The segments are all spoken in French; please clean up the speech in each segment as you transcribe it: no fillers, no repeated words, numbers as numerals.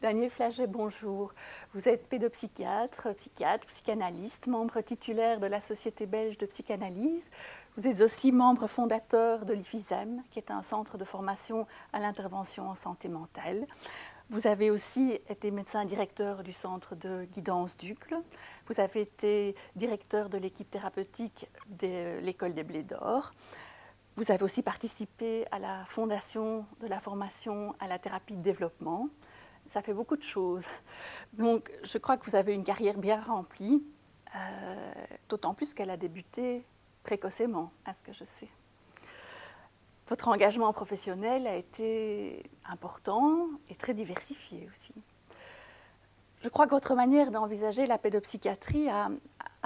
Daniel Flaget, bonjour. Vous êtes pédopsychiatre, psychiatre, psychanalyste, membre titulaire de la Société belge de psychanalyse. Vous êtes aussi membre fondateur de l'IFISEM, qui est un centre de formation à l'intervention en santé mentale. Vous avez aussi été médecin directeur du centre de guidance d'Uccle. Vous avez été directeur de l'équipe thérapeutique de l'école des Blés d'Or. Vous avez aussi participé à la fondation de la formation à la thérapie de développement. Ça fait beaucoup de choses. Donc, je crois que vous avez une carrière bien remplie, d'autant plus qu'elle a débuté précocement, à ce que je sais. Votre engagement professionnel a été important et très diversifié aussi. Je crois que votre manière d'envisager la pédopsychiatrie a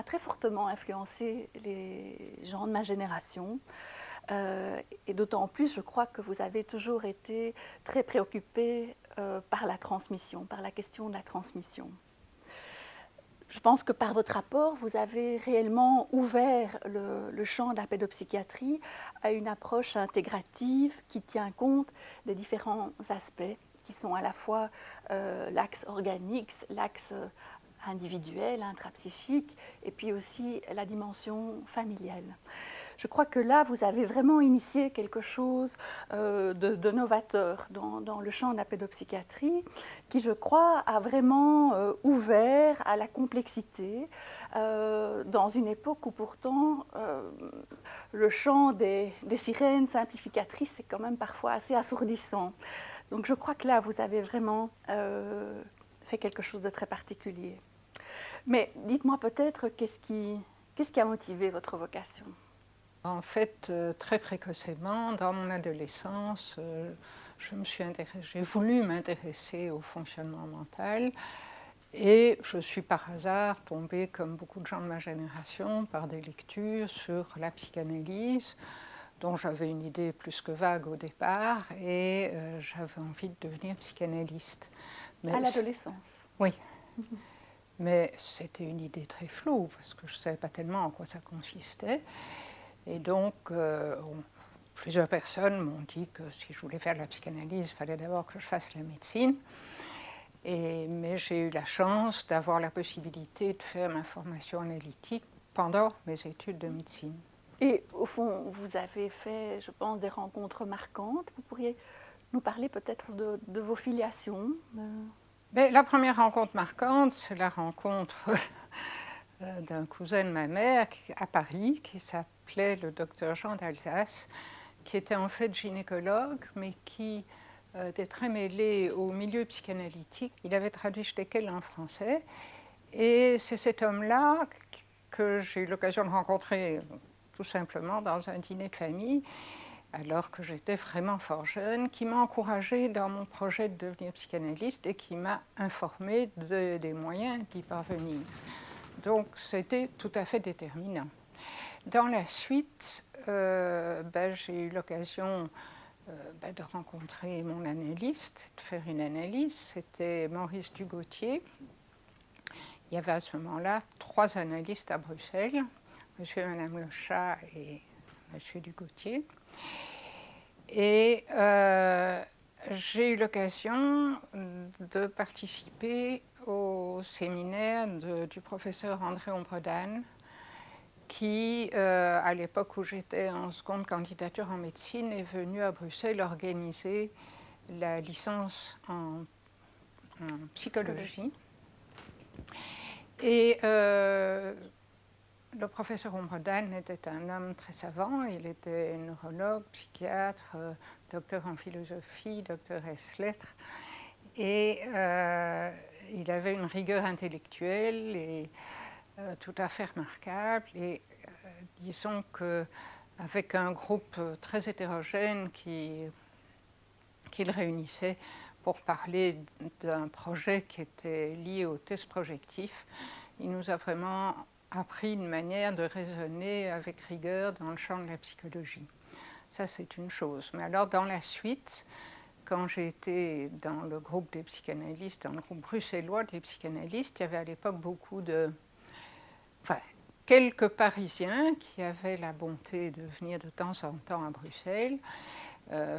très fortement influencé les gens de ma génération. Et d'autant plus, je crois que vous avez toujours été très préoccupé par la transmission, par la question de la transmission. Je pense que par votre rapport, vous avez réellement ouvert le champ de la pédopsychiatrie à une approche intégrative qui tient compte des différents aspects qui sont à la fois l'axe organique, l'axe individuel, intrapsychique, et puis aussi la dimension familiale. Je crois que là, vous avez vraiment initié quelque chose de novateur dans le champ de la pédopsychiatrie, qui, je crois, a vraiment ouvert à la complexité dans une époque où pourtant le chant des sirènes simplificatrices est quand même parfois assez assourdissant. Donc je crois que là, vous avez vraiment fait quelque chose de très particulier. Mais dites-moi peut-être, qu'est-ce qui a motivé votre vocation ? En fait, très précocement, dans mon adolescence, j'ai voulu m'intéresser au fonctionnement mental et je suis par hasard tombée, comme beaucoup de gens de ma génération, par des lectures sur la psychanalyse, dont j'avais une idée plus que vague au départ et j'avais envie de devenir psychanalyste. Mais à l'adolescence ? Oui. Mais c'était une idée très floue parce que je ne savais pas tellement en quoi ça consistait. Et donc, plusieurs personnes m'ont dit que si je voulais faire de la psychanalyse, il fallait d'abord que je fasse la médecine. Mais j'ai eu la chance d'avoir la possibilité de faire ma formation analytique pendant mes études de médecine. Et au fond, vous avez fait, je pense, des rencontres marquantes. Vous pourriez nous parler peut-être de vos filiations La première rencontre marquante, c'est la rencontre d'un cousin de ma mère à Paris qui s'appelait le docteur Jean d'Alsace, qui était en fait gynécologue, mais qui était très mêlé au milieu psychanalytique. Il avait traduit Steckel en français. Et c'est cet homme-là que j'ai eu l'occasion de rencontrer tout simplement dans un dîner de famille, alors que j'étais vraiment fort jeune, qui m'a encouragée dans mon projet de devenir psychanalyste et qui m'a informée des moyens d'y parvenir. Donc c'était tout à fait déterminant. Dans la suite, j'ai eu l'occasion de rencontrer mon analyste, de faire une analyse. C'était Maurice Dugautier. Il y avait à ce moment-là 3 analystes à Bruxelles, monsieur et madame Le Chat et monsieur Dugautier. Et j'ai eu l'occasion de participer au séminaire du professeur André Ombredan, qui, à l'époque où j'étais en seconde candidature en médecine, est venu à Bruxelles organiser la licence en psychologie. Et le professeur Ombredan était un homme très savant. Il était neurologue, psychiatre, docteur en philosophie, docteur ès-lettres. Et il avait une rigueur intellectuelle et tout à fait remarquable. Et disons qu'avec un groupe très hétérogène qu'il réunissait pour parler d'un projet qui était lié au test projectif, il nous a vraiment appris une manière de raisonner avec rigueur dans le champ de la psychologie. Ça, c'est une chose. Mais alors, dans la suite, quand j'ai été dans le groupe des psychanalystes, dans le groupe bruxellois des psychanalystes, il y avait à l'époque quelques Parisiens qui avaient la bonté de venir de temps en temps à Bruxelles,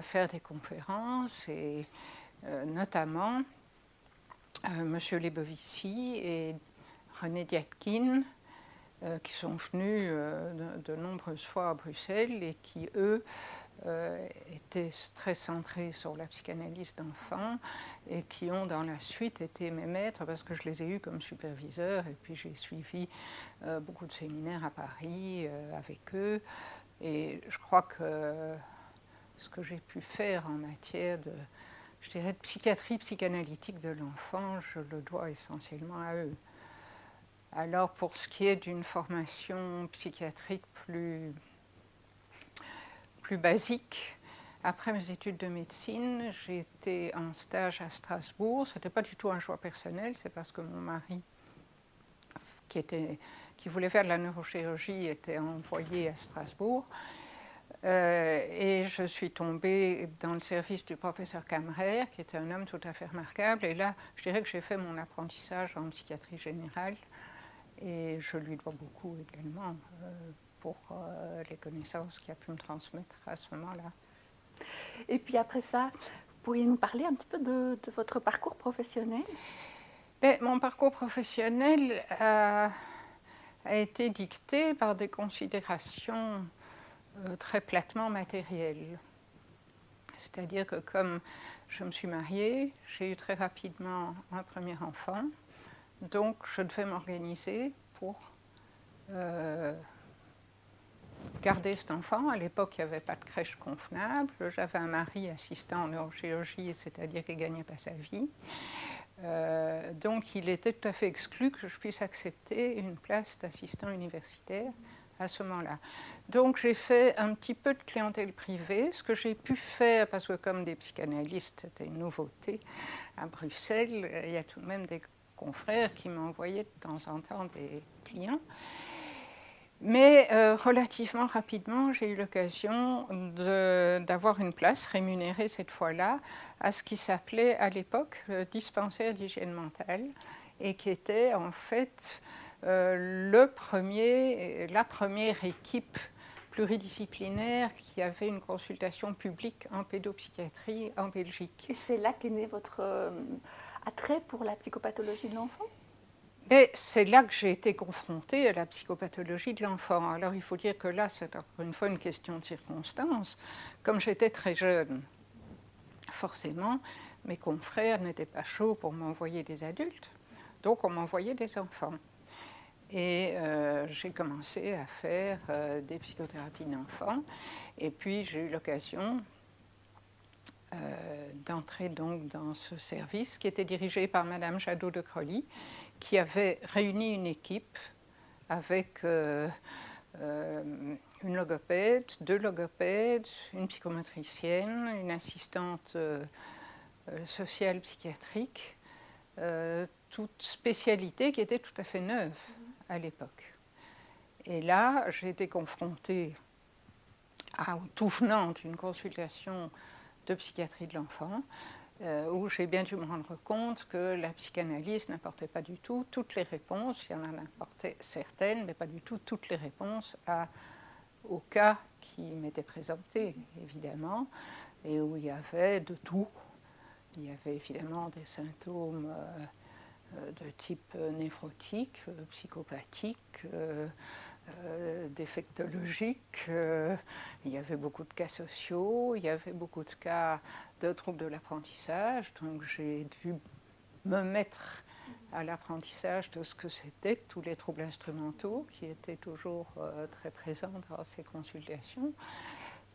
faire des conférences et notamment Monsieur Lebovici et René Diatkin, qui sont venus de nombreuses fois à Bruxelles et qui, eux, étaient très centrés sur la psychanalyse d'enfants et qui ont dans la suite été mes maîtres parce que je les ai eus comme superviseurs et puis j'ai suivi beaucoup de séminaires à Paris avec eux. Et je crois que ce que j'ai pu faire en matière de, je dirais, de psychiatrie psychanalytique de l'enfant, je le dois essentiellement à eux. Alors pour ce qui est d'une formation psychiatrique plus basique, après mes études de médecine, j'ai été en stage à Strasbourg. Ce n'était pas du tout un choix personnel, c'est parce que mon mari, qui voulait faire de la neurochirurgie, était envoyé à Strasbourg. Et je suis tombée dans le service du professeur Kammerer, qui était un homme tout à fait remarquable. Et là, je dirais que j'ai fait mon apprentissage en psychiatrie générale. Et je lui dois beaucoup également pour les connaissances qu'il a pu me transmettre à ce moment-là. Et puis après ça, pourriez nous parler un petit peu de votre parcours professionnel? Mon parcours professionnel a été dicté par des considérations très platement matérielles. C'est-à-dire que comme je me suis mariée, j'ai eu très rapidement un premier enfant, donc je devais m'organiser pour garder cet enfant. À l'époque, il n'y avait pas de crèche convenable. J'avais un mari assistant en neurochirurgie, c'est-à-dire qu'il ne gagnait pas sa vie. Donc il était tout à fait exclu que je puisse accepter une place d'assistant universitaire à ce moment-là. Donc j'ai fait un petit peu de clientèle privée, ce que j'ai pu faire, parce que comme des psychanalystes, c'était une nouveauté à Bruxelles, il y a tout de même des confrères qui m'envoyaient de temps en temps des clients. Mais relativement rapidement, j'ai eu l'occasion d'avoir une place rémunérée cette fois-là à ce qui s'appelait à l'époque le dispensaire d'hygiène mentale et qui était en fait la première équipe pluridisciplinaire qui avait une consultation publique en pédopsychiatrie en Belgique. Et c'est là qu'est né votre attrait pour la psychopathologie de l'enfant? Et c'est là que j'ai été confrontée à la psychopathologie de l'enfant. Alors il faut dire que là, c'est encore une fois une question de circonstance. Comme j'étais très jeune, forcément, mes confrères n'étaient pas chauds pour m'envoyer des adultes, donc on m'envoyait des enfants. Et j'ai commencé à faire des psychothérapies d'enfants. Et puis j'ai eu l'occasion d'entrer donc dans ce service qui était dirigé par Madame Jadot de Crolly, qui avait réuni une équipe avec une logopède, 2 logopèdes, une psychomotricienne, une assistante sociale psychiatrique, toute spécialité qui était tout à fait neuve à l'époque. Et là, j'ai été confrontée au tout venant d'une consultation de psychiatrie de l'enfant, où j'ai bien dû me rendre compte que la psychanalyse n'apportait pas du tout toutes les réponses, il y en apportait certaines, mais pas du tout toutes les réponses au cas qui m'était présenté, évidemment, et où il y avait de tout. Il y avait évidemment des symptômes de type néphrotique, psychopathique, défectologique, il y avait beaucoup de cas sociaux, il y avait beaucoup de cas de troubles de l'apprentissage, donc j'ai dû me mettre à l'apprentissage de ce que c'était que tous les troubles instrumentaux qui étaient toujours très présents dans ces consultations,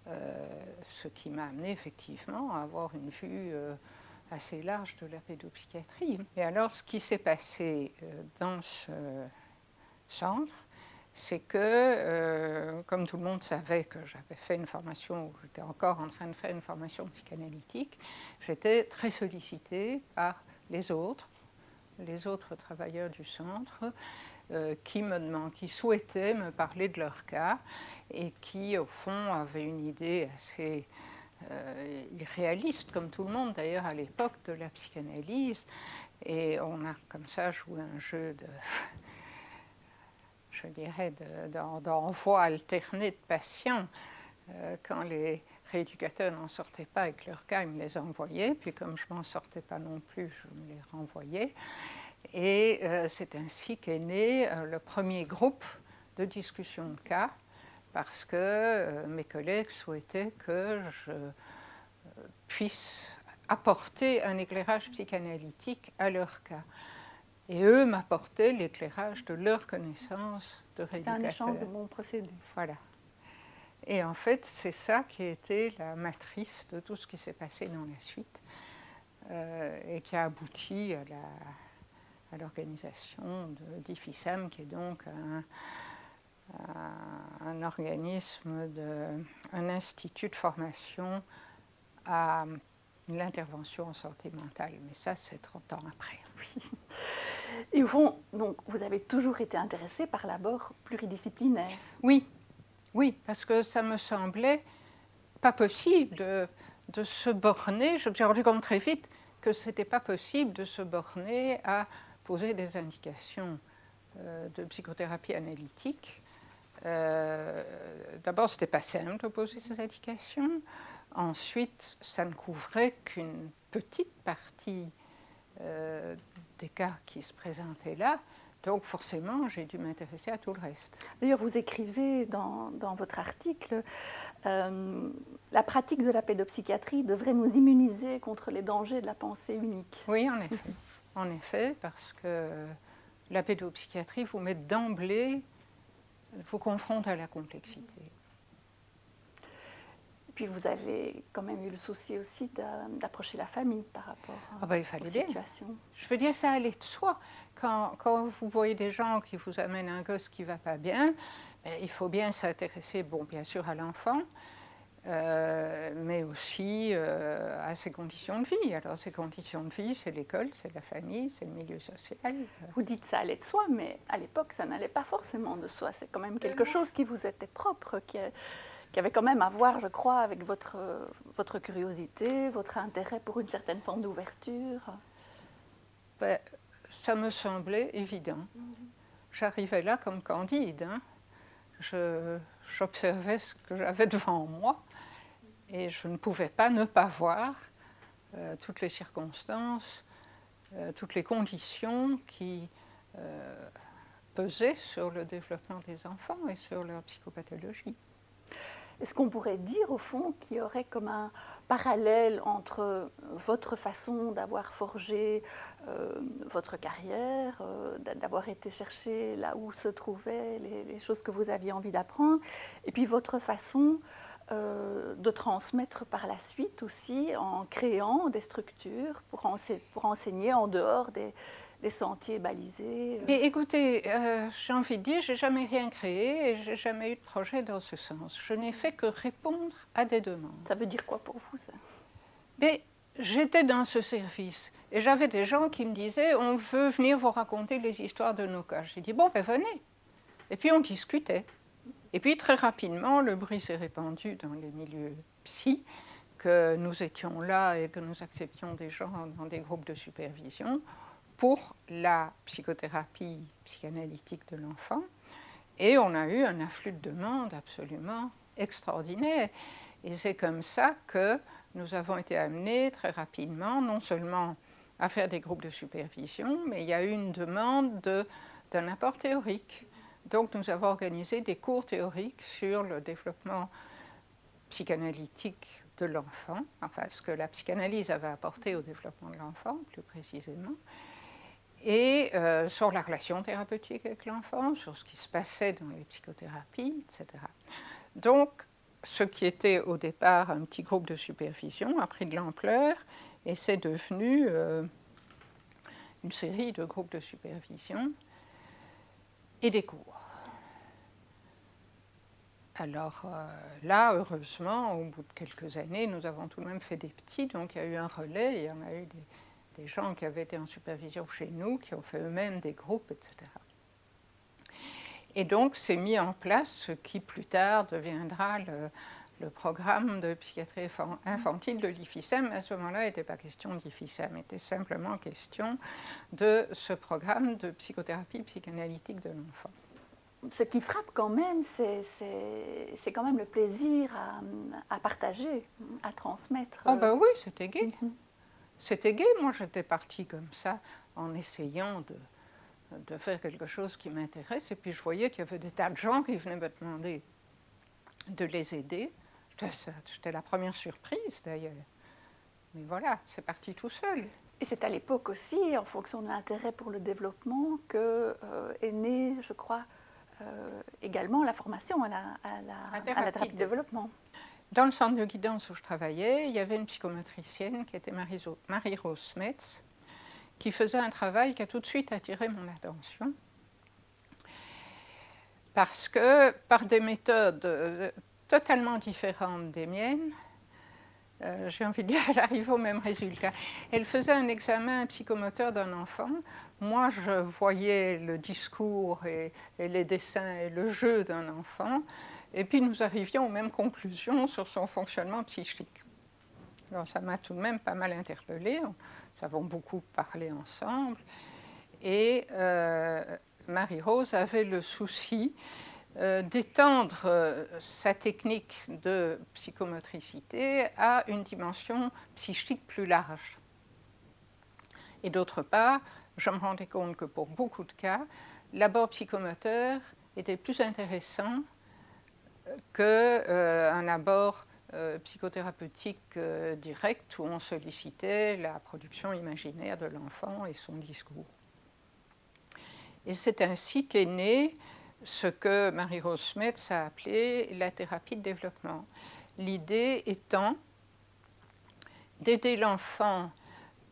ce qui m'a amené effectivement à avoir une vue assez large de la pédopsychiatrie. Et alors ce qui s'est passé dans ce centre, c'est que, comme tout le monde savait que j'avais fait une formation, j'étais encore en train de faire une formation psychanalytique, j'étais très sollicitée par les autres travailleurs du centre, qui souhaitaient me parler de leur cas et qui, au fond, avaient une idée assez irréaliste, comme tout le monde d'ailleurs à l'époque, de la psychanalyse. Et on a comme ça joué un jeu de... je dirais, d'envoi alterné de patients. Quand les rééducateurs n'en sortaient pas avec leur cas, ils me les envoyaient. Puis comme je ne m'en sortais pas non plus, je me les renvoyais. Et c'est ainsi qu'est né le premier groupe de discussion de cas, parce que mes collègues souhaitaient que je puisse apporter un éclairage psychanalytique à leur cas. Et eux m'apportaient l'éclairage de leur connaissance de rééducateur. C'est un échange de bons procédés. Voilà. Et en fait, c'est ça qui a été la matrice de tout ce qui s'est passé dans la suite et qui a abouti à l'organisation de DIFISAM, qui est donc un organisme, un institut de formation à l'intervention en santé mentale. Mais ça, c'est 30 ans après. Oui. Et au fond, donc, vous avez toujours été intéressé par l'abord pluridisciplinaire. Oui, oui, parce que ça me semblait pas possible de se borner. Je me suis rendu compte très vite que ce n'était pas possible de se borner à poser des indications de psychothérapie analytique. D'abord, ce n'était pas simple de poser ces indications. Ensuite, ça ne couvrait qu'une petite partie des cas qui se présentaient là. Donc forcément, j'ai dû m'intéresser à tout le reste. D'ailleurs, vous écrivez dans votre article la pratique de la pédopsychiatrie devrait nous immuniser contre les dangers de la pensée unique. Oui, en effet. En effet, parce que la pédopsychiatrie vous met d'emblée, vous confronte à la complexité. Puis vous avez quand même eu le souci aussi d'approcher la famille par rapport aux situations. Je veux dire, ça allait de soi. Quand vous voyez des gens qui vous amènent un gosse qui ne va pas bien, il faut bien s'intéresser, bon, bien sûr, à l'enfant, mais aussi à ses conditions de vie. Alors, ces conditions de vie, c'est l'école, c'est la famille, c'est le milieu social. Vous dites ça allait de soi, mais à l'époque, ça n'allait pas forcément de soi. C'est quand même quelque chose qui vous était propre, qui avait quand même à voir, je crois, avec votre curiosité, votre intérêt pour une certaine forme d'ouverture. Ben, ça me semblait évident. J'arrivais là comme Candide. Hein. J'observais ce que j'avais devant moi et je ne pouvais pas ne pas voir toutes les circonstances, toutes les conditions qui pesaient sur le développement des enfants et sur leur psychopathologie. Est-ce qu'on pourrait dire, au fond, qu'il y aurait comme un parallèle entre votre façon d'avoir forgé votre carrière, d'avoir été chercher là où se trouvaient les choses que vous aviez envie d'apprendre, et puis votre façon de transmettre par la suite aussi en créant des structures pour enseigner en dehors des sentiers balisés. Mais écoutez, j'ai envie de dire, j'ai jamais rien créé et j'ai jamais eu de projet dans ce sens. Je n'ai fait que répondre à des demandes. Ça veut dire quoi pour vous, ça? Mais j'étais dans ce service et j'avais des gens qui me disaient, on veut venir vous raconter les histoires de nos cas. J'ai dit, bon, ben venez. Et puis on discutait. Et puis très rapidement, le bruit s'est répandu dans les milieux psy, que nous étions là et que nous acceptions des gens dans des groupes de supervision pour la psychothérapie psychanalytique de l'enfant. Et on a eu un afflux de demandes absolument extraordinaire. Et c'est comme ça que nous avons été amenés très rapidement, non seulement à faire des groupes de supervision, mais il y a eu une demande d'un apport théorique. Donc nous avons organisé des cours théoriques sur le développement psychanalytique de l'enfant, enfin ce que la psychanalyse avait apporté au développement de l'enfant, plus précisément, et sur la relation thérapeutique avec l'enfant, sur ce qui se passait dans les psychothérapies, etc. Donc, ce qui était au départ un petit groupe de supervision a pris de l'ampleur et c'est devenu une série de groupes de supervision et des cours. Alors là, heureusement, au bout de quelques années, nous avons tout de même fait des petits, donc il y a eu un relais, il y en a eu des gens qui avaient été en supervision chez nous, qui ont fait eux-mêmes des groupes, etc. Et donc, c'est mis en place ce qui plus tard deviendra le programme de psychiatrie infantile de l'IFISEM. À ce moment-là, il n'était pas question d'IFISEM, il était simplement question de ce programme de psychothérapie psychanalytique de l'enfant. ce qui frappe quand même, c'est quand même le plaisir à partager, à transmettre. Ah ben oui, c'était gai. Mhm. C'était gai. Moi, j'étais partie comme ça en essayant de faire quelque chose qui m'intéresse. Et puis, je voyais qu'il y avait des tas de gens qui venaient me demander de les aider. J'étais la première surprise, d'ailleurs. Mais voilà, c'est parti tout seul. Et c'est à l'époque aussi, en fonction de l'intérêt pour le développement, que est née, je crois, également la formation à la thérapie de développement. Dans le centre de guidance où je travaillais, il y avait une psychomotricienne qui était Marie-Rose Smets, qui faisait un travail qui a tout de suite attiré mon attention. Parce que, par des méthodes totalement différentes des miennes, j'ai envie de dire, elle arrive au même résultat. Elle faisait un examen psychomoteur d'un enfant. Moi, je voyais le discours et les dessins et le jeu d'un enfant. Et puis, nous arrivions aux mêmes conclusions sur son fonctionnement psychique. Alors, ça m'a tout de même pas mal interpellée. Nous avons beaucoup parlé ensemble. Et Marie-Rose avait le souci d'étendre sa technique de psychomotricité à une dimension psychique plus large. Et d'autre part, je me rendais compte que pour beaucoup de cas, l'abord psychomoteur était plus intéressant qu'un abord psychothérapeutique direct où on sollicitait la production imaginaire de l'enfant et son discours. Et c'est ainsi qu'est né ce que Marie-Rose Smets a appelé la thérapie de développement. L'idée étant d'aider l'enfant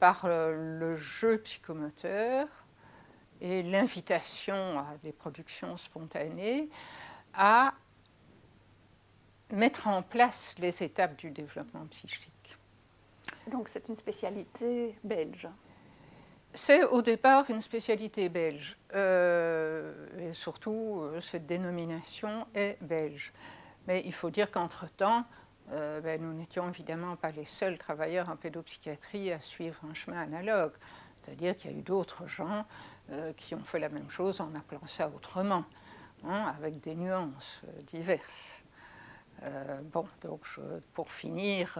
par le jeu psychomoteur et l'invitation à des productions spontanées à mettre en place les étapes du développement psychique. Donc c'est une spécialité belge. C'est au départ une spécialité belge, et surtout cette dénomination est belge. Mais il faut dire qu'entre-temps, nous n'étions évidemment pas les seuls travailleurs en pédopsychiatrie à suivre un chemin analogue. C'est-à-dire qu'il y a eu d'autres gens qui ont fait la même chose en appelant ça autrement, avec des nuances diverses. Pour finir,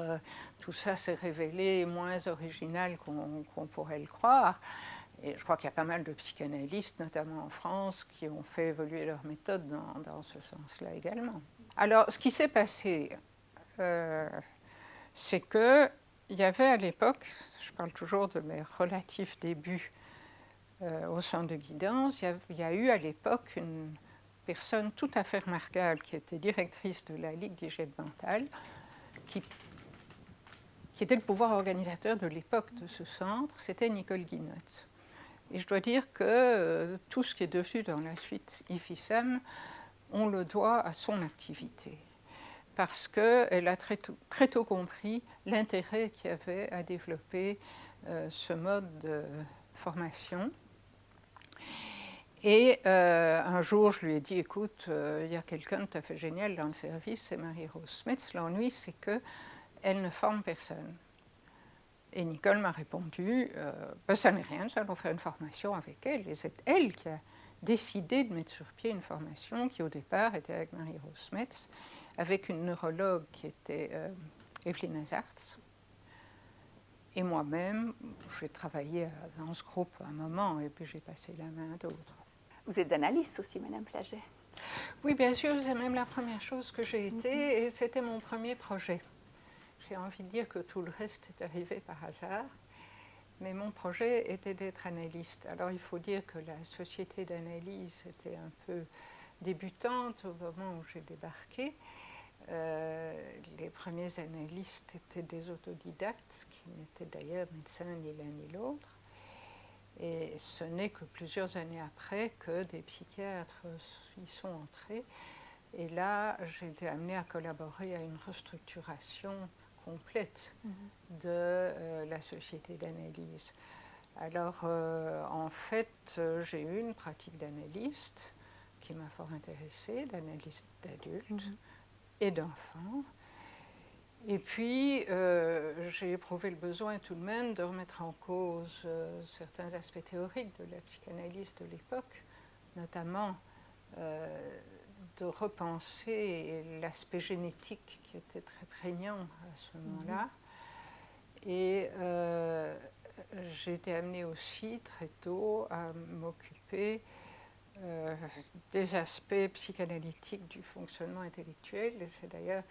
tout ça s'est révélé moins original qu'on pourrait le croire. Et je crois qu'il y a pas mal de psychanalystes, notamment en France, qui ont fait évoluer leur méthode dans ce sens-là également. Alors, ce qui s'est passé, c'est qu'il y avait à l'époque, je parle toujours de mes relatifs débuts au centre de guidance, il y a eu à l'époque une personne tout à fait remarquable qui était directrice de la Ligue d'hygiène mentale, qui était le pouvoir organisateur de l'époque de ce centre, c'était Nicole Guinotte. Et je dois dire que tout ce qui est devenu dans la suite IFISAM, on le doit à son activité. Parce qu'elle a très tôt compris l'intérêt qu'il y avait à développer ce mode de formation. Et un jour, je lui ai dit, écoute, il y a quelqu'un de tout à fait génial dans le service, c'est Marie-Rose Smets. L'ennui, c'est qu'elle ne forme personne. Et Nicole m'a répondu, ça n'est rien, nous allons faire une formation avec elle. Et c'est elle qui a décidé de mettre sur pied une formation qui, au départ, était avec Marie-Rose Smets, avec une neurologue qui était Evelyne Azarts. Et moi-même, j'ai travaillé dans ce groupe un moment, et puis j'ai passé la main à d'autres. Vous êtes analyste aussi, Madame Flaget. Oui, bien sûr, c'est même la première chose que j'ai été, et c'était mon premier projet. J'ai envie de dire que tout le reste est arrivé par hasard, mais mon projet était d'être analyste. Alors il faut dire que la société d'analyse était un peu débutante au moment où j'ai débarqué. Les premiers analystes étaient des autodidactes, qui n'étaient d'ailleurs médecins ni l'un ni l'autre. Et ce n'est que plusieurs années après que des psychiatres y sont entrés. Et là, j'ai été amenée à collaborer à une restructuration complète de la société d'analyse. Alors, en fait, j'ai eu une pratique d'analyste qui m'a fort intéressée, d'analyste d'adultes et d'enfants. Et puis, j'ai éprouvé le besoin tout de même de remettre en cause certains aspects théoriques de la psychanalyse de l'époque, notamment de repenser l'aspect génétique qui était très prégnant à ce moment-là. Et j'ai été amenée aussi très tôt à m'occuper des aspects psychanalytiques du fonctionnement intellectuel. Et c'est d'ailleurs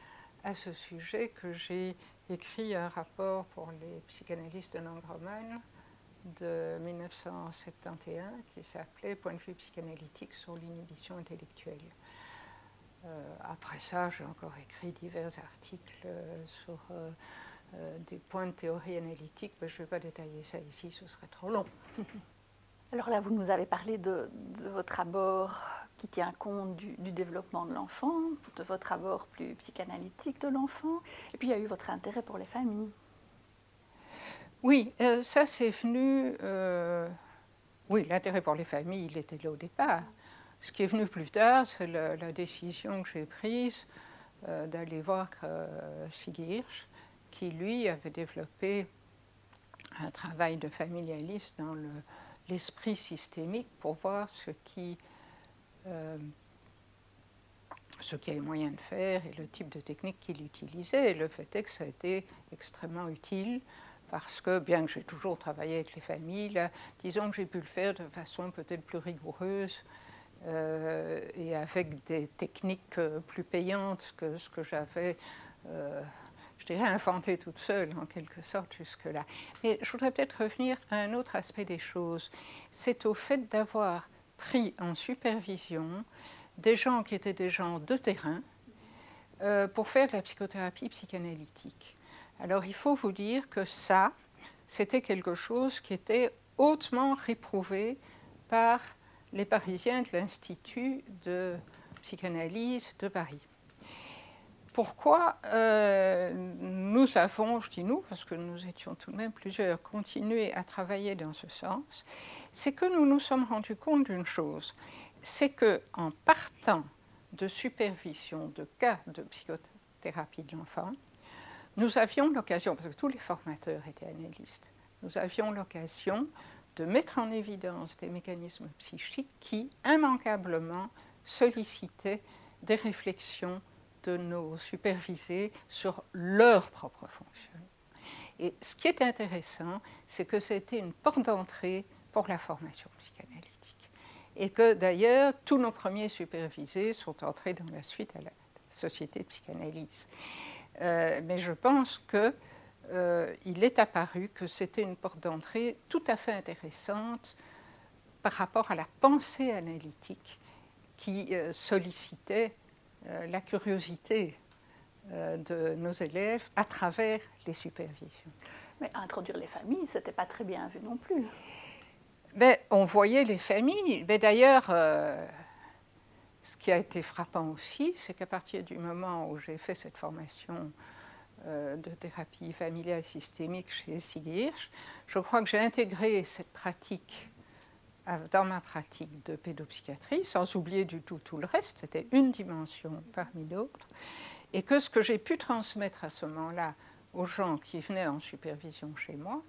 à ce sujet que j'ai écrit un rapport pour les psychanalystes de Langroman de 1971 qui s'appelait « Point de vue psychanalytique sur l'inhibition intellectuelle ». Après ça, j'ai encore écrit divers articles sur des points de théorie analytique, mais je ne vais pas détailler ça ici, ce serait trop long. Alors là, vous nous avez parlé de votre abord qui tient compte du développement de l'enfant, de votre abord plus psychanalytique de l'enfant, et puis il y a eu votre intérêt pour les familles. Oui, ça c'est venu... oui, l'intérêt pour les familles, il était là au départ. Ce qui est venu plus tard, c'est la décision que j'ai prise d'aller voir Sigirch, qui lui avait développé un travail de familialiste dans l'esprit systémique pour voir ce qu'il y avait moyen de faire et le type de technique qu'il utilisait. Et le fait est que ça a été extrêmement utile parce que, bien que j'ai toujours travaillé avec les familles, là, disons que j'ai pu le faire de façon peut-être plus rigoureuse et avec des techniques plus payantes que ce que j'avais, je dirais, inventé toute seule en quelque sorte jusque-là. Mais je voudrais peut-être revenir à un autre aspect des choses. C'est au fait d'avoir pris en supervision des gens qui étaient des gens de terrain pour faire de la psychothérapie psychanalytique. Alors il faut vous dire que ça, c'était quelque chose qui était hautement réprouvé par les Parisiens de l'Institut de psychanalyse de Paris. Pourquoi nous avons, je dis nous, parce que nous étions tout de même plusieurs, continué à travailler dans ce sens, c'est que nous nous sommes rendus compte d'une chose, c'est qu'en partant de supervision de cas de psychothérapie de l'enfant, nous avions l'occasion, parce que tous les formateurs étaient analystes, nous avions l'occasion de mettre en évidence des mécanismes psychiques qui, immanquablement, sollicitaient des réflexions de nos supervisés sur leur propre fonctionnement. Et ce qui est intéressant, c'est que c'était une porte d'entrée pour la formation psychanalytique. Et que d'ailleurs, tous nos premiers supervisés sont entrés dans la suite à la Société de psychanalyse. Mais je pense que il est apparu que c'était une porte d'entrée tout à fait intéressante par rapport à la pensée analytique qui sollicitait la curiosité de nos élèves à travers les supervisions. Mais introduire les familles, ce n'était pas très bien vu non plus. Mais on voyait les familles. Mais d'ailleurs, ce qui a été frappant aussi, c'est qu'à partir du moment où j'ai fait cette formation de thérapie familiale systémique chez Sigirch, je crois que j'ai intégré cette pratique dans ma pratique de pédopsychiatrie, sans oublier du tout le reste, c'était une dimension parmi d'autres, et que ce que j'ai pu transmettre à ce moment-là aux gens qui venaient en supervision chez moi,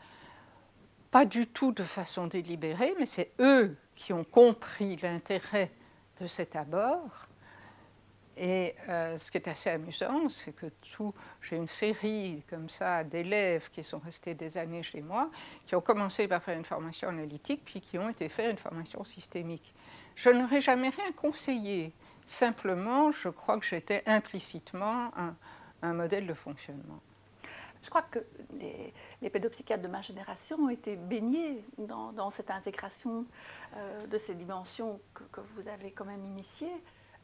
pas du tout de façon délibérée, mais c'est eux qui ont compris l'intérêt de cet abord. Et ce qui est assez amusant, c'est que j'ai une série comme ça d'élèves qui sont restés des années chez moi, qui ont commencé par faire une formation analytique, puis qui ont été faire une formation systémique. Je n'aurais jamais rien conseillé. Simplement, je crois que j'étais implicitement un modèle de fonctionnement. Je crois que les pédopsychiatres de ma génération ont été baignés dans cette intégration de ces dimensions que vous avez quand même initiées.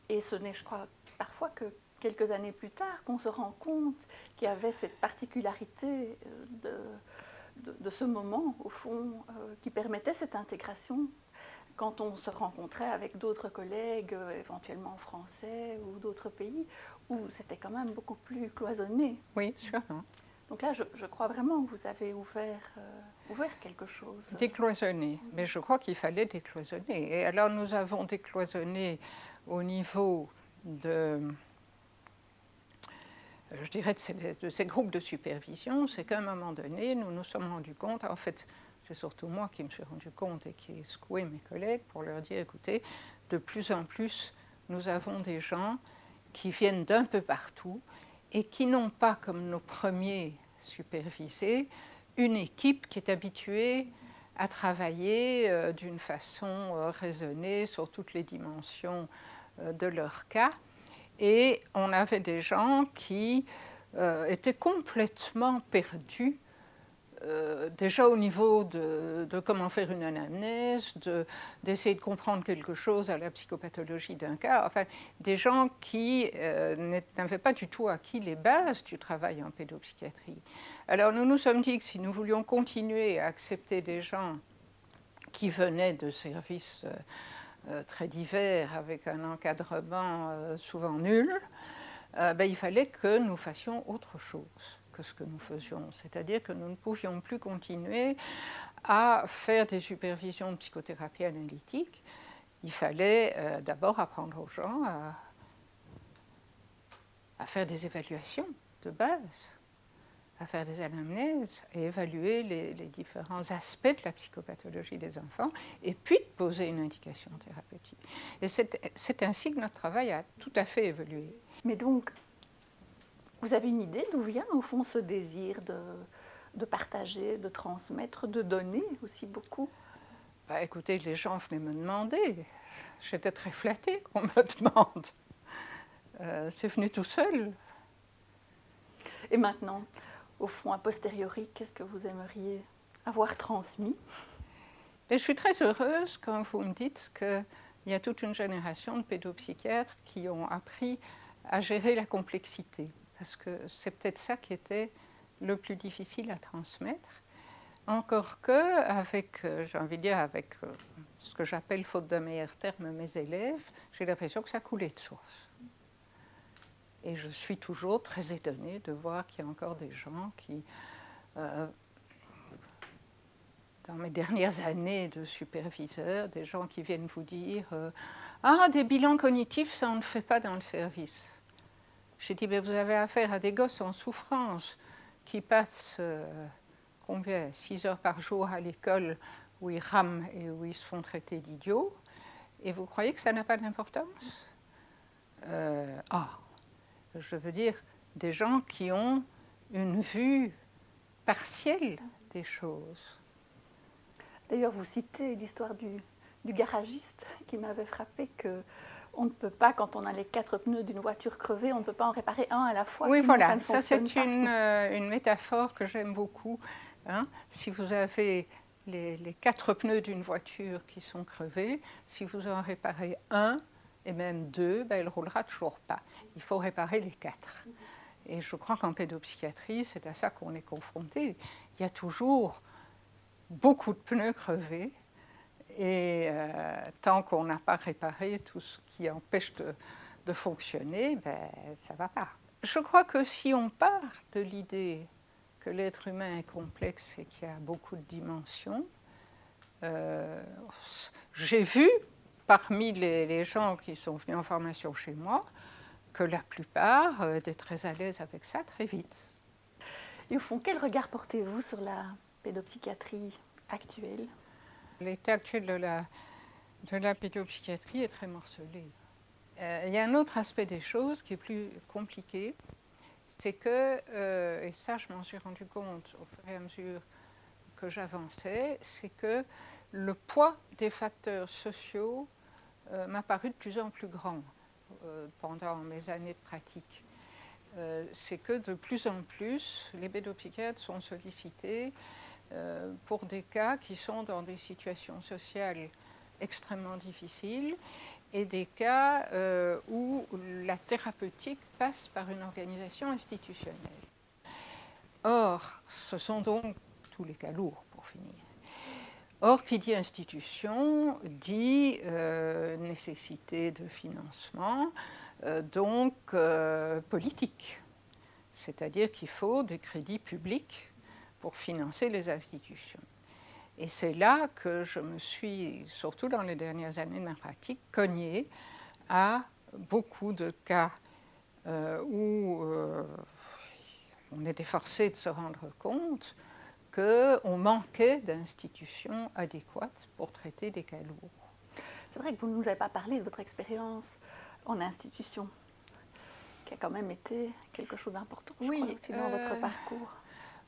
Et ce n'est, je crois, parfois que quelques années plus tard qu'on se rend compte qu'il y avait cette particularité de ce moment, au fond, qui permettait cette intégration quand on se rencontrait avec d'autres collègues, éventuellement français ou d'autres pays, où c'était quand même beaucoup plus cloisonné. Oui, sûrement. Donc là, je crois vraiment que vous avez ouvert quelque chose. Décloisonner, mais je crois qu'il fallait décloisonner. Et alors nous avons décloisonné au niveau de ces groupes de supervision, c'est qu'à un moment donné, nous nous sommes rendus compte, en fait, c'est surtout moi qui me suis rendu compte et qui ai secoué mes collègues pour leur dire, écoutez, de plus en plus, nous avons des gens qui viennent d'un peu partout et qui n'ont pas, comme nos premiers supervisés, une équipe qui est habituée à travailler d'une façon raisonnée sur toutes les dimensions de leur cas. Et on avait des gens qui étaient complètement perdus, déjà au niveau de comment faire une anamnèse, d'essayer de comprendre quelque chose à la psychopathologie d'un cas, enfin des gens qui n'avaient pas du tout acquis les bases du travail en pédopsychiatrie. Alors nous nous sommes dit que si nous voulions continuer à accepter des gens qui venaient de services très divers, avec un encadrement souvent nul, il fallait que nous fassions autre chose que ce que nous faisions. C'est-à-dire que nous ne pouvions plus continuer à faire des supervisions de psychothérapie analytique. Il fallait d'abord apprendre aux gens à faire des évaluations de base, à faire des anamnèses et évaluer les différents aspects de la psychopathologie des enfants, et puis de poser une indication thérapeutique. Et c'est ainsi que notre travail a tout à fait évolué. Mais donc, vous avez une idée d'où vient au fond ce désir de partager, de transmettre, de donner aussi beaucoup? Écoutez, les gens venaient me demander. J'étais très flattée qu'on me demande. C'est venu tout seul. Et maintenant, au fond, a posteriori, qu'est-ce que vous aimeriez avoir transmis? Et je suis très heureuse quand vous me dites qu'il y a toute une génération de pédopsychiatres qui ont appris à gérer la complexité. Parce que c'est peut-être ça qui était le plus difficile à transmettre. Encore que, avec, j'ai envie de dire, avec ce que j'appelle, faute d'un meilleur terme, mes élèves, j'ai l'impression que ça coulait de source. Et je suis toujours très étonnée de voir qu'il y a encore des gens qui, dans mes dernières années de superviseur, des gens qui viennent vous dire ah, des bilans cognitifs, ça on ne fait pas dans le service. J'ai dit, vous avez affaire à des gosses en souffrance qui passent combien 6 heures par jour à l'école où ils rament et où ils se font traiter d'idiots, et vous croyez que ça n'a pas d'importance? Je veux dire, des gens qui ont une vue partielle des choses. D'ailleurs, vous citez l'histoire du garagiste qui m'avait frappé que on ne peut pas, quand on a les 4 pneus d'une voiture crevée, on ne peut pas en réparer un à la fois. Oui, voilà, ça c'est une métaphore que j'aime beaucoup. Hein. Si vous avez les 4 pneus d'une voiture qui sont crevés, si vous en réparez un, et même 2, elle ne roulera toujours pas. Il faut réparer les 4. Et je crois qu'en pédopsychiatrie, c'est à ça qu'on est confronté. Il y a toujours beaucoup de pneus crevés. Et tant qu'on n'a pas réparé tout ce qui empêche de fonctionner, ça ne va pas. Je crois que si on part de l'idée que l'être humain est complexe et qu'il y a beaucoup de dimensions, j'ai vu parmi les gens qui sont venus en formation chez moi que la plupart étaient très à l'aise avec ça très vite. Et au fond, quel regard portez-vous sur la pédopsychiatrie actuelle? L'état actuel de la pédopsychiatrie est très morcelé. Il y a un autre aspect des choses qui est plus compliqué, c'est que, et ça je m'en suis rendu compte au fur et à mesure que j'avançais, c'est que le poids des facteurs sociaux m'a paru de plus en plus grand pendant mes années de pratique. C'est que de plus en plus, les pédopsychiatres sont sollicités pour des cas qui sont dans des situations sociales extrêmement difficiles et des cas où la thérapeutique passe par une organisation institutionnelle. Or, ce sont donc tous les cas lourds pour finir. Or, qui dit institution, dit nécessité de financement, donc politique. C'est-à-dire qu'il faut des crédits publics pour financer les institutions. Et c'est là que je me suis, surtout dans les dernières années de ma pratique, cognée à beaucoup de cas où on était forcé de se rendre compte qu'on manquait d'institutions adéquates pour traiter des cas lourds. C'est vrai que vous ne nous avez pas parlé de votre expérience en institution, qui a quand même été quelque chose d'important, je Oui, crois, aussi dans votre parcours.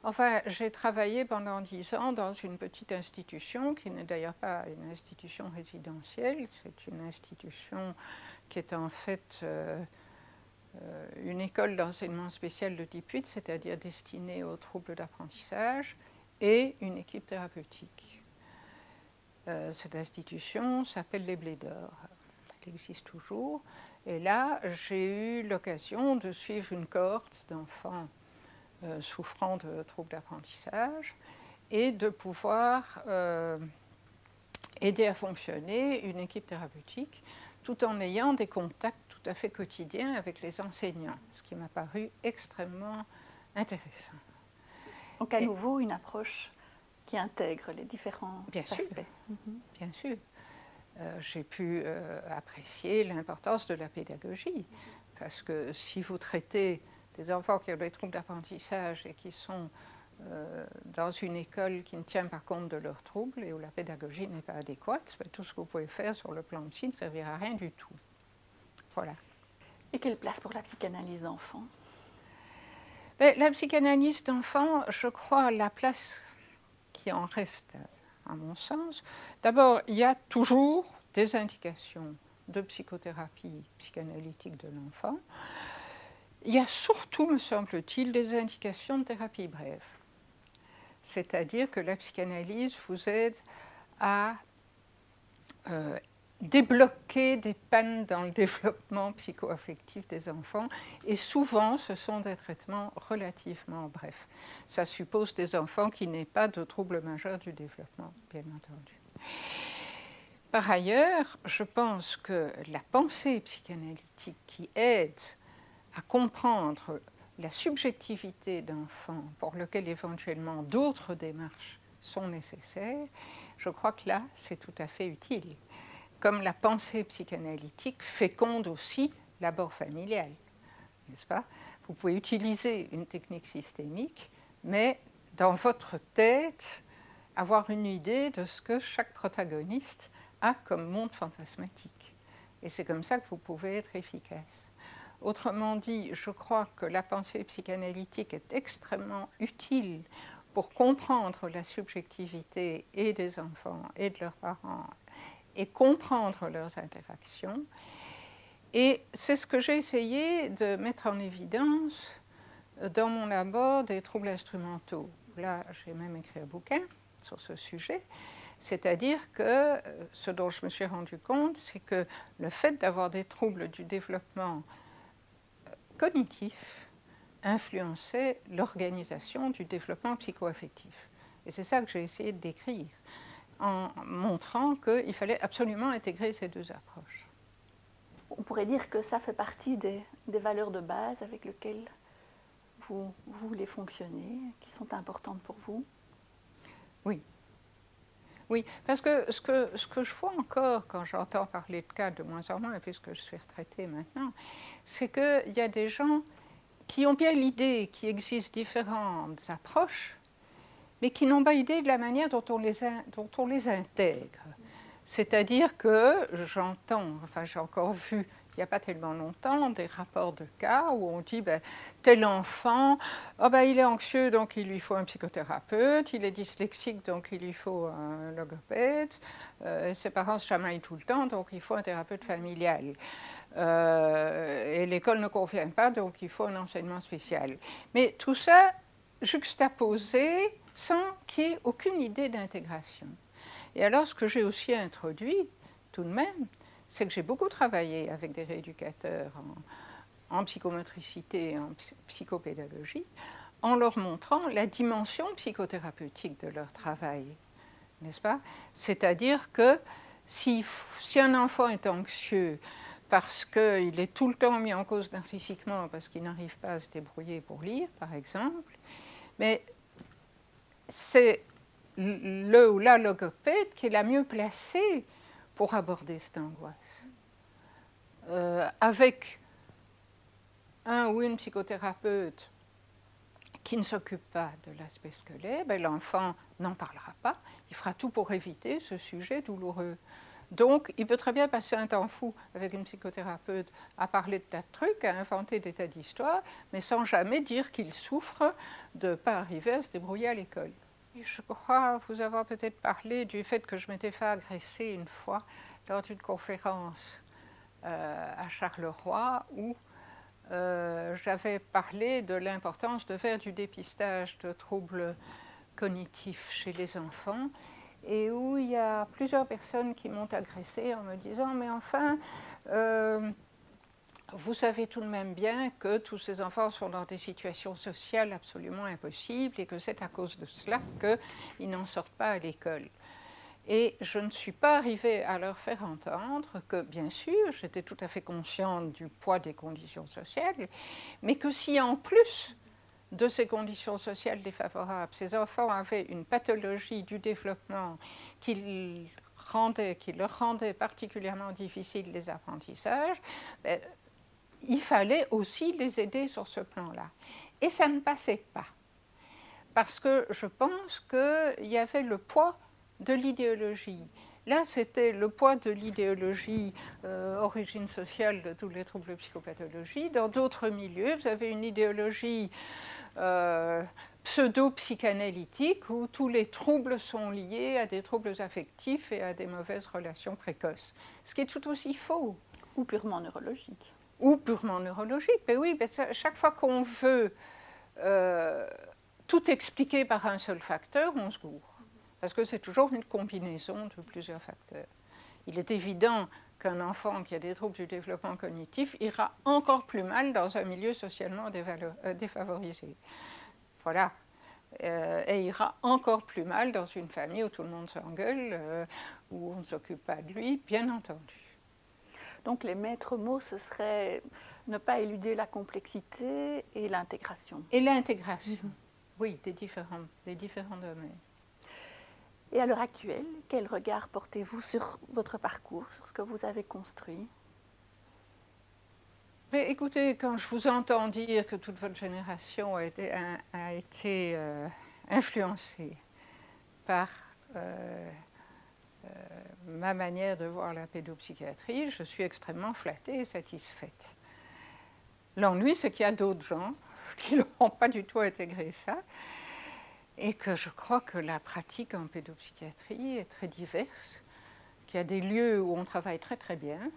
Enfin, j'ai travaillé pendant 10 ans dans une petite institution qui n'est d'ailleurs pas une institution résidentielle, c'est une institution qui est en fait une école d'enseignement spécial de type 8, c'est-à-dire destinée aux troubles d'apprentissage, et une équipe thérapeutique. Cette institution s'appelle les Blés d'Or. Elle existe toujours. Et là, j'ai eu l'occasion de suivre une cohorte d'enfants souffrant de troubles d'apprentissage et de pouvoir aider à fonctionner une équipe thérapeutique tout en ayant des contacts tout à fait quotidiens avec les enseignants, ce qui m'a paru extrêmement intéressant. Donc à nouveau une approche qui intègre les différents bien aspects. Sûr, bien sûr. J'ai pu apprécier l'importance de la pédagogie, parce que si vous traitez des enfants qui ont des troubles d'apprentissage et qui sont dans une école qui ne tient pas compte de leurs troubles et où la pédagogie n'est pas adéquate, tout ce que vous pouvez faire sur le plan psy ne servira à rien du tout. Voilà. Et quelle place pour la psychanalyse d'enfant? La psychanalyse d'enfant, je crois, la place qui en reste, à mon sens. D'abord, il y a toujours des indications de psychothérapie psychanalytique de l'enfant. Il y a surtout, me semble-t-il, des indications de thérapie brève. C'est-à-dire que la psychanalyse vous aide à débloquer des pannes dans le développement psycho-affectif des enfants, et souvent ce sont des traitements relativement brefs. Ça suppose des enfants qui n'aient pas de troubles majeurs du développement, bien entendu. Par ailleurs, je pense que la pensée psychanalytique qui aide à comprendre la subjectivité d'enfants pour lequel éventuellement d'autres démarches sont nécessaires, je crois que là, c'est tout à fait utile. Comme la pensée psychanalytique féconde aussi l'abord familial, n'est-ce pas? Vous pouvez utiliser une technique systémique, mais dans votre tête, avoir une idée de ce que chaque protagoniste a comme monde fantasmatique. Et c'est comme ça que vous pouvez être efficace. Autrement dit, je crois que la pensée psychanalytique est extrêmement utile pour comprendre la subjectivité et des enfants et de leurs parents et comprendre leurs interactions. Et c'est ce que j'ai essayé de mettre en évidence dans mon abord des troubles instrumentaux. Là, j'ai même écrit un bouquin sur ce sujet. C'est-à-dire que ce dont je me suis rendu compte, c'est que le fait d'avoir des troubles du développement cognitif influençait l'organisation du développement psycho-affectif. Et c'est ça que j'ai essayé de décrire, en montrant qu'il fallait absolument intégrer ces deux approches. On pourrait dire que ça fait partie des valeurs de base avec lesquelles vous voulez fonctionner, qui sont importantes pour vous. Oui. Oui, parce que ce que je vois encore quand j'entends parler de cas de moins en moins, puisque je suis retraitée maintenant, c'est qu'il y a des gens qui ont bien l'idée qu'il existe différentes approches, mais qui n'ont pas idée de la manière dont on les intègre. C'est-à-dire que j'entends, enfin j'ai encore vu il n'y a pas tellement longtemps des rapports de cas où on dit tel enfant, il est anxieux donc il lui faut un psychothérapeute, il est dyslexique donc il lui faut un logopède, ses parents se chamaillent tout le temps donc il faut un thérapeute familial. Et l'école ne convient pas donc il faut un enseignement spécial. Mais tout ça juxtaposé sans qu'il y ait aucune idée d'intégration. Et alors, ce que j'ai aussi introduit, tout de même, c'est que j'ai beaucoup travaillé avec des rééducateurs en psychomotricité et en psychopédagogie, en leur montrant la dimension psychothérapeutique de leur travail, n'est-ce pas? C'est-à-dire que si un enfant est anxieux parce qu'il est tout le temps mis en cause narcissiquement, parce qu'il n'arrive pas à se débrouiller pour lire, par exemple, mais c'est le ou la logopède qui est la mieux placée pour aborder cette angoisse. Avec un ou une psychothérapeute qui ne s'occupe pas de l'aspect scolaire, l'enfant n'en parlera pas, il fera tout pour éviter ce sujet douloureux. Donc, il peut très bien passer un temps fou avec une psychothérapeute à parler de tas de trucs, à inventer des tas d'histoires, mais sans jamais dire qu'il souffre de ne pas arriver à se débrouiller à l'école. Je crois vous avoir peut-être parlé du fait que je m'étais fait agresser une fois lors d'une conférence à Charleroi où j'avais parlé de l'importance de faire du dépistage de troubles cognitifs chez les enfants et où il y a plusieurs personnes qui m'ont agressée en me disant « mais enfin, vous savez tout de même bien que tous ces enfants sont dans des situations sociales absolument impossibles et que c'est à cause de cela qu'ils n'en sortent pas à l'école. » Et je ne suis pas arrivée à leur faire entendre que, bien sûr, j'étais tout à fait consciente du poids des conditions sociales, mais que si en plus de ces conditions sociales défavorables, ces enfants avaient une pathologie du développement qui leur rendait particulièrement difficile les apprentissages, ben, il fallait aussi les aider sur ce plan-là. Et ça ne passait pas, parce que je pense qu'il y avait le poids de l'idéologie. Là, c'était le poids de l'idéologie origine sociale de tous les troubles psychopathologie. Dans d'autres milieux, vous avez une idéologie pseudo-psychanalytique où tous les troubles sont liés à des troubles affectifs et à des mauvaises relations précoces. Ce qui est tout aussi faux. Ou purement neurologique. Ou purement neurologique. Mais oui, mais ça, chaque fois qu'on veut tout expliquer par un seul facteur, on se gourre. Parce que c'est toujours une combinaison de plusieurs facteurs. Il est évident qu'un enfant qui a des troubles du développement cognitif ira encore plus mal dans un milieu socialement défavorisé. Voilà. Et ira encore plus mal dans une famille où tout le monde s'engueule, où on ne s'occupe pas de lui, bien entendu. Donc les maîtres mots, ce serait ne pas éluder la complexité et l'intégration. Et l'intégration, oui, des différents domaines. Et à l'heure actuelle, quel regard portez-vous sur votre parcours, sur ce que vous avez construit? Mais écoutez, quand je vous entends dire que toute votre génération a été influencée par ma manière de voir la pédopsychiatrie, je suis extrêmement flattée et satisfaite. L'ennui, c'est qu'il y a d'autres gens qui n'auront pas du tout intégré ça, et que je crois que la pratique en pédopsychiatrie est très diverse, qu'il y a des lieux où on travaille très très bien,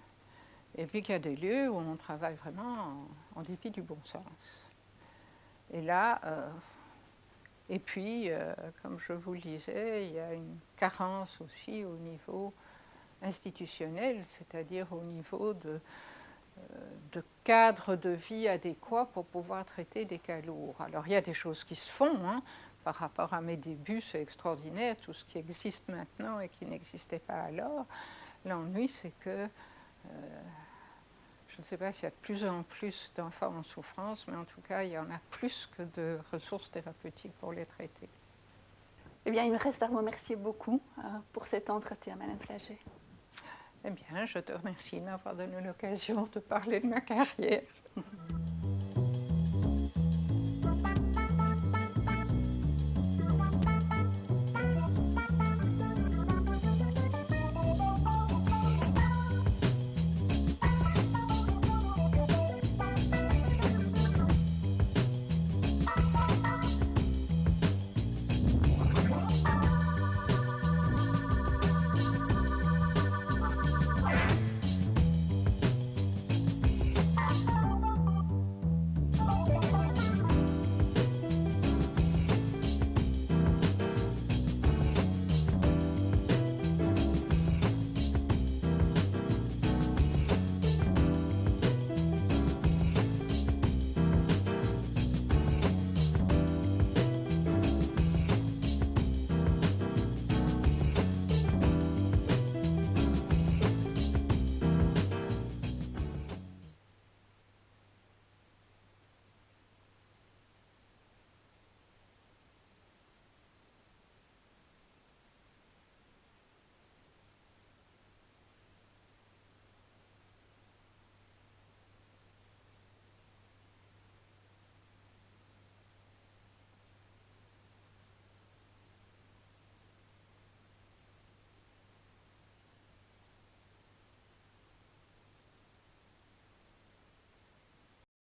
et puis qu'il y a des lieux où on travaille vraiment en dépit du bon sens. Et là, et puis, comme je vous le disais, il y a une carence aussi au niveau institutionnel, c'est-à-dire au niveau de cadre de vie adéquat pour pouvoir traiter des cas lourds. Alors, il y a des choses qui se font, hein. Par rapport à mes débuts, c'est extraordinaire, tout ce qui existe maintenant et qui n'existait pas alors. L'ennui, c'est que je ne sais pas s'il y a de plus en plus d'enfants en souffrance, mais en tout cas, il y en a plus que de ressources thérapeutiques pour les traiter. Eh bien, il me reste à vous remercier beaucoup pour cet entretien, Madame Flagey. Eh bien, je te remercie de m'avoir donné l'occasion de parler de ma carrière.